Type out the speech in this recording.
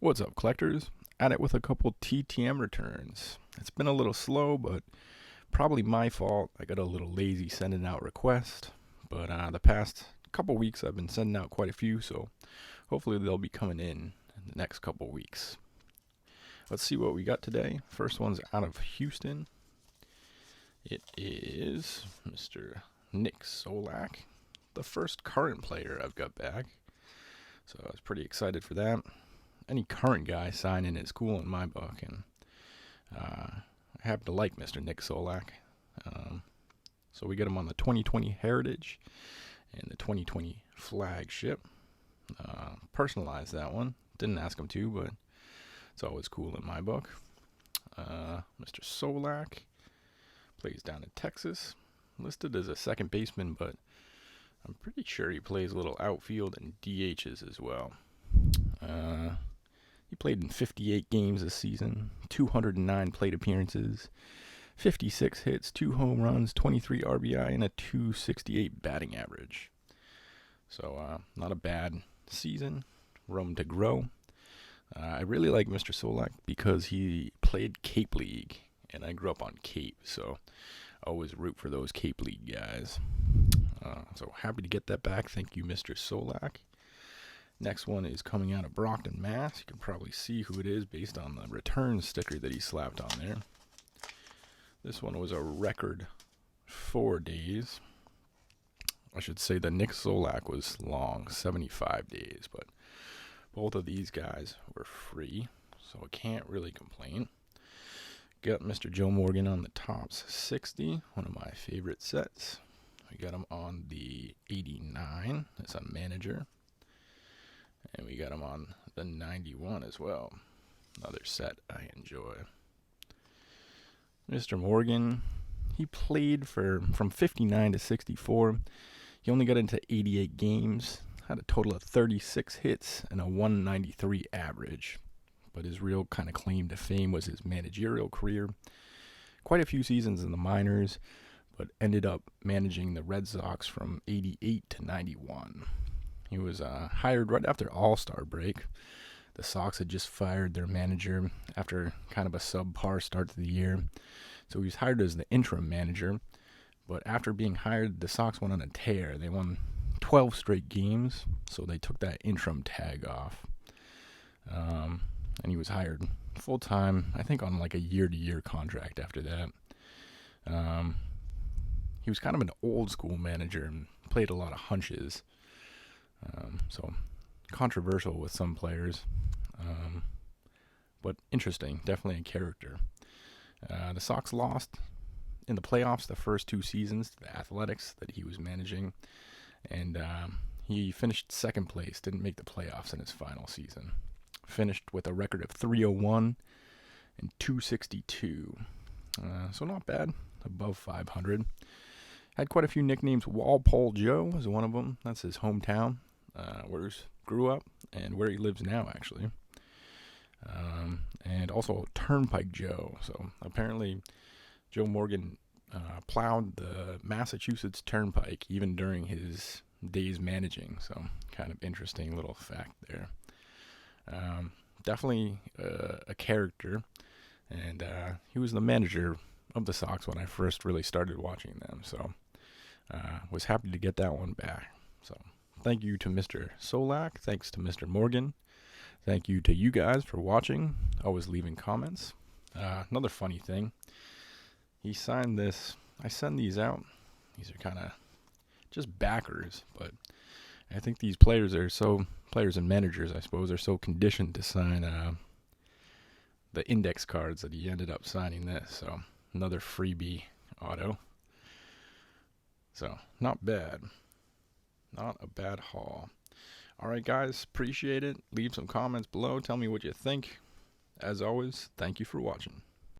What's up, collectors? At it with a couple TTM returns. It's been a little slow, but probably my fault. I got a little lazy sending out requests, but the past couple weeks I've been sending out quite a few, so hopefully they'll be coming in the next couple weeks. Let's see what we got today. First one's out of Houston. It is Mr. Nick Solak, the first current player I've got back, so I was pretty excited for that. Any current guy signing is cool in my book, and I happen to like Mr. Nick Solak. So we get him on the 2020 Heritage and the 2020 Flagship. Personalized that one. Didn't ask him to, but it's always cool in my book. Mr. Solak plays down in Texas. Listed as a second baseman, but I'm pretty sure he plays a little outfield and DHs as well. He played in 58 games this season, 209 plate appearances, 56 hits, 2 home runs, 23 RBI, and a 268 batting average. So not a bad season. Room to grow. I really like Mr. Solak because he played Cape League, and I grew up on Cape, so I always root for those Cape League guys. So happy to get that back. Thank you, Mr. Solak. Next one is coming out of Brockton, Mass. You can probably see who it is based on the return sticker that he slapped on there. This one was a record 4 days. I should say the Nick Solak was long, 75 days, but both of these guys were free, so I can't really complain. Got Mr. Joe Morgan on the Topps 60, one of my favorite sets. We got him on the 89 as a manager. And we got him on the 91 as well. Another set I enjoy. Mr. Morgan, he played from 59 to 64. He only got into 88 games, had a total of 36 hits and a 193 average. But his real kind of claim to fame was his managerial career. Quite a few seasons in the minors, but ended up managing the Red Sox from 88 to 91. He was hired right after All-Star break. The Sox had just fired their manager after kind of a subpar start to the year. So he was hired as the interim manager. But after being hired, the Sox went on a tear. They won 12 straight games, so they took that interim tag off. And he was hired full-time, I think on like a year-to-year contract after that. He was kind of an old-school manager and played a lot of hunches. So controversial with some players, but interesting. Definitely a character. The Sox lost in the playoffs the first 2 seasons to the Athletics that he was managing, and he finished second place. Didn't make the playoffs in his final season. Finished with a record of 301 and 262. So not bad. Above 500. Had quite a few nicknames. Walpole Joe is one of them. That's his hometown, where he grew up and where he lives now, actually. And also Turnpike Joe. So apparently Joe Morgan plowed the Massachusetts Turnpike even during his days managing. So kind of interesting little fact there. Definitely a character. And he was the manager of the Sox when I first really started watching them. So was happy to get that one back. So thank you to Mr. Solak. Thanks to Mr. Morgan. Thank you to you guys for watching. Always leaving comments. Another funny thing. He signed this. I send these out. These are kind of just backers. But I think these players and managers, I suppose, are so conditioned to sign the index cards that he ended up signing this. So another freebie auto. So, not bad. Not a bad haul. Alright, guys. Appreciate it. Leave some comments below. Tell me what you think. As always, thank you for watching.